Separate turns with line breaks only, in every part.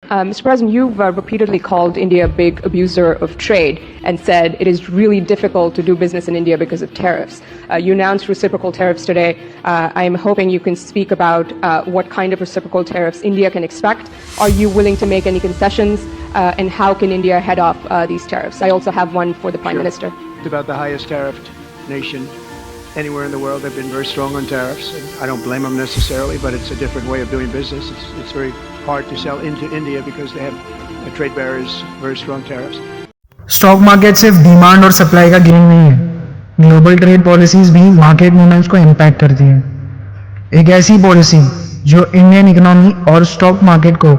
Mr. President, you've repeatedly called India a big abuser of trade and said it is really difficult to do business in India because of tariffs. You announced reciprocal tariffs today. I am hoping you can speak about what kind of reciprocal tariffs India can expect. Are you willing to make any concessions? And how can India head off these tariffs? I also have one for the Prime Minister.
It's about the highest tariffed nation anywhere in the world. They've been very strong on tariffs. And I don't blame them necessarily, but it's a different way of doing business. It's very hard to sell into India because they have trade barriers, very strong tariffs.
Stock market सिर्फ demand और supply का game नहीं है, global trade policies भी market movements को impact करती है। एक ऐसी पॉलिसी जो इंडियन इकोनॉमी और स्टॉक मार्केट को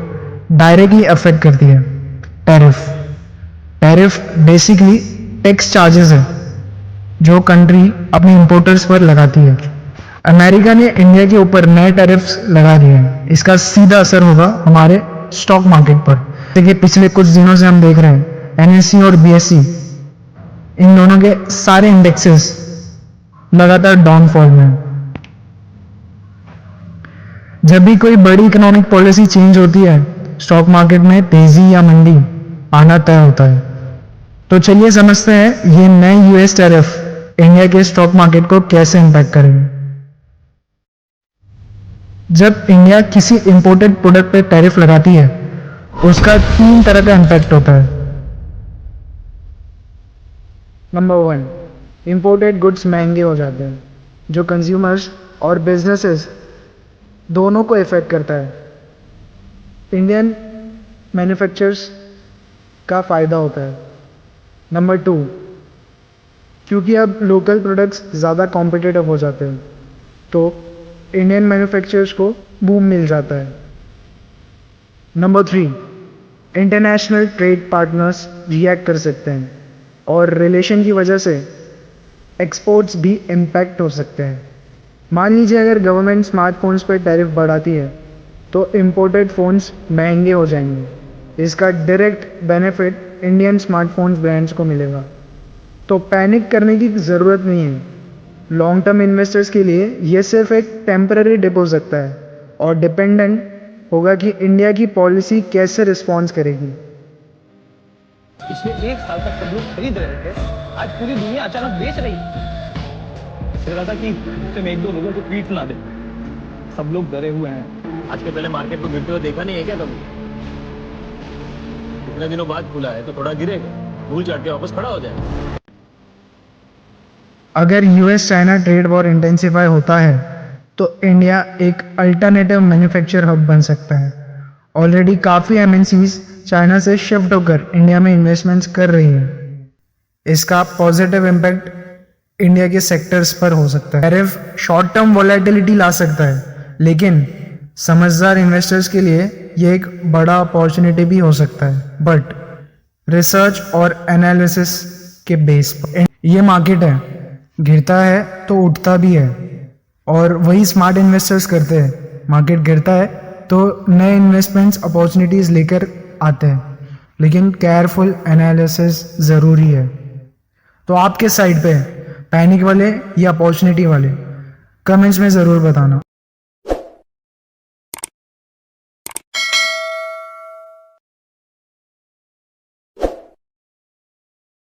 डायरेक्टली अफेक्ट करती है, टैरिफ बेसिकली टैक्स चार्जेस है जो कंट्री अपने इंपोर्टर्स पर लगाती है। अमेरिका ने इंडिया के ऊपर नए टैरिफ्स लगा दिए हैं। इसका सीधा असर होगा हमारे स्टॉक मार्केट पर। देखिए, पिछले कुछ दिनों से हम देख रहे हैं एनएसई और बीएसई, इन दोनों के सारे इंडेक्सेस लगातार डाउनफॉल में। जब भी कोई बड़ी इकोनॉमिक पॉलिसी चेंज होती है, स्टॉक मार्केट में तेजी या मंदी आना तय होता है। तो चलिए समझते हैं ये नए यूएस टैरिफ इंडिया के स्टॉक मार्केट को कैसे इंपैक्ट करेंगे। जब इंडिया किसी इंपोर्टेड प्रोडक्ट पे टैरिफ लगाती है, उसका 3 तरह का इंपैक्ट होता है। नंबर 1, इंपोर्टेड गुड्स महंगे हो जाते हैं, जो कंज्यूमर्स और बिजनेसेस दोनों को इफेक्ट करता है। इंडियन मैन्युफैक्चरर्स का फायदा होता है। नंबर 2, क्योंकि अब लोकल प्रोडक्ट्स ज़्यादा कॉम्पिटिटिव हो जाते हैं, तो इंडियन मैन्युफैक्चरर्स को बूम मिल जाता है। Number 3, international trade partners react कर सकते हैं और रिलेशन की वजह से एक्सपोर्ट्स भी इम्पैक्ट हो सकते हैं। मान लीजिए अगर गवर्नमेंट स्मार्टफोन्स पर टैरिफ बढ़ाती है तो इंपोर्टेड फ़ोन्स महंगे हो जाएंगे। इसका direct benefit Indian smartphones brands को मिलेगा। तो पैनिक करने की ज़रूरत नहीं है। लॉन्ग टर्म इन्वेस्टर्स के लिए ये सिर्फ एक टेम्पररी डिप हो सकता है और डिपेंडेंट होगा कि इंडिया की पॉलिसी कैसे रिस्पॉन्स करेगी।
पिछले 1 साल तक सब लोग खरीद रहे थे, आज पूरी दुनिया अचानक बेच रही है। लगा था कि तुम 1-2 लोगों को ट्वीट ना दे, सब लोग डरे हुए हैं। आज के पहले मार्केट को गिरते हुए देखा नहीं है क्या कभी? इतने दिनों बाद खुला है तो थोड़ा गिरेगा, भूल चाट के वापस खड़ा हो जाए।
अगर US China trade war intensify होता है तो इंडिया एक अल्टरनेटिव मैन्युफैक्चर हब बन सकता है। ऑलरेडी काफ़ी एमएनसीज चाइना से शिफ्ट होकर इंडिया में इन्वेस्टमेंट्स कर रही हैं। इसका पॉजिटिव इम्पैक्ट इंडिया के सेक्टर्स पर हो सकता है। टैरिफ शॉर्ट टर्म वॉलेटिलिटी ला सकता है, लेकिन समझदार इन्वेस्टर्स के लिए ये एक बड़ा अपॉर्चुनिटी भी हो सकता है। बट रिसर्च और एनालिसिस के बेस पर ये मार्केट है, गिरता है तो उठता भी है, और वही स्मार्ट इन्वेस्टर्स करते हैं। मार्केट गिरता है तो नए इन्वेस्टमेंट्स अपॉर्चुनिटीज़ लेकर आते हैं, लेकिन केयरफुल एनालिसिस ज़रूरी है। तो आपके साइड पे पैनिक वाले या अपॉर्चुनिटी वाले, कमेंट्स में ज़रूर बताना।